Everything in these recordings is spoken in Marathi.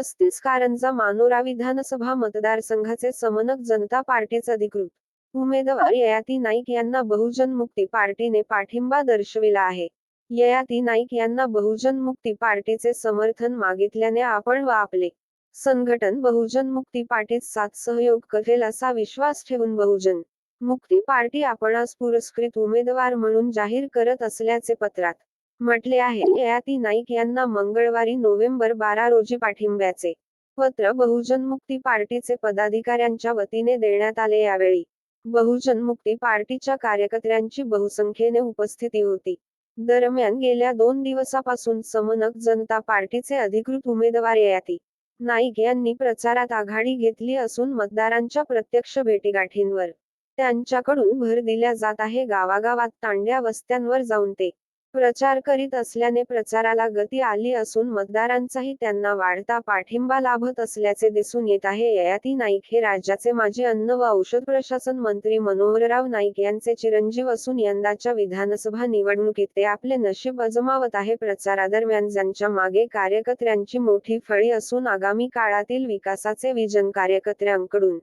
35 कारंजा मानोरा विधानसभा मतदारसंघाचे समनक जनता पार्टीचे अधिकृत उमेदवार ययाती नाईक यांना बहुजन मुक्ती पार्टीने पाठिंबा दर्शविला आहे। ययाती नाईक यांना बहुजन मुक्ती पार्टीचे समर्थन मागितल्याने आपण व आपले संघटन बहुजन मुक्ती पार्टीत साथ सहयोग करेल असा विश्वास ठेवून बहुजन मुक्ती पार्टी आपणास पुरस्कृत उमेदवार म्हणून जाहीर करत असल्याचे पत्रात म्हटले आहे। ययाती नाईक यांना मंगळवारी नोव्हेंबर 12 रोजी पाठिंब्याचे पत्र बहुजन मुक्ती पार्टीचे पदाधिकाऱ्यांच्या वतीने देण्यात आले। यावेळी बहुजन मुक्ती पार्टीच्या कार्यकर्त्यांची बहुसंख्येने उपस्थिती होती। दरम्यान गेल्या 2 दिवसापासून समनक जनता पार्टीचे अधिकृत उमेदवार ययाती नाईक यांनी प्रचारात आघाडी घेतली असून मतदारांच्या प्रत्यक्ष भेटीगाठींवर त्यांच्याकडून भर दिल्या जात आहे। गावागावात तांड्या वस्त्यांवर जाऊन ते प्रचार करीत असल्याने प्रचाराला गती आली असून मतदारांचाही त्यांना वाढता पाठिंबा लाभत असल्याचे दिसून येत आहे। ययाती नाईक हे राज्याचे माजी अन्न व औषध प्रशासन मंत्री मनोहरराव नाईक यांचे चिरंजीव असून यंदाच्या विधानसभा निवडणुकीत ते आपले नशीब अजमावत आहे। प्रचारादरम्यान ज्यांच्या मागे कार्यकर्त्यांची मोठी फळी असून आगामी काळातील विकासाचे विजन कार्यकर्त्यांकडून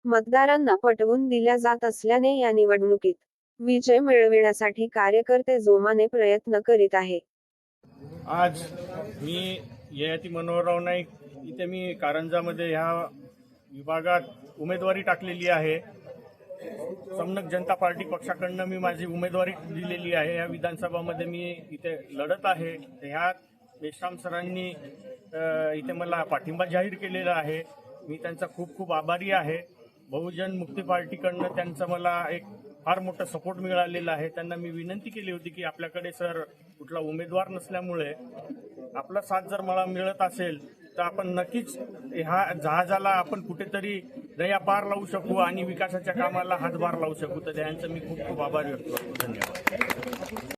मतदारांना पटवून दिल्या जात असल्याने या निवडणुकीत विजय मिळविण्यासाठी कार्यकर्ते जोमाने प्रयत्न करीत आहे। आज मी ययाती मनोहरराव नाईक इथे मी कारंजामध्ये ह्या विभागात उमेदवारी टाकलेली आहे। समनक जनता पार्टी पक्षाकडनं मी माझी उमेदवारी दिलेली आहे। या विधानसभामध्ये मी इथे लढत आहे। ह्या मेश्राम सरांनी इथे मला पाठिंबा जाहीर केलेला आहे। मी त्यांचा खूप खूप आभारी आहे। बहुजन मुक्ती पार्टीकडनं त्यांचा मला एक फार मोठा सपोर्ट मिळालेला आहे। त्यांना मी विनंती केली होती की आपल्याकडे सर कुठला उमेदवार नसल्यामुळे आपला साथ जर मला मिळत असेल तर आपण नक्कीच ह्या जहाजाला आपण कुठेतरी दया पार लावू शकू आणि विकासाच्या कामाला हातभार लावू शकू। तर त्यांचं मी खूप खूप आभारी व्यक्त करतो। धन्यवाद।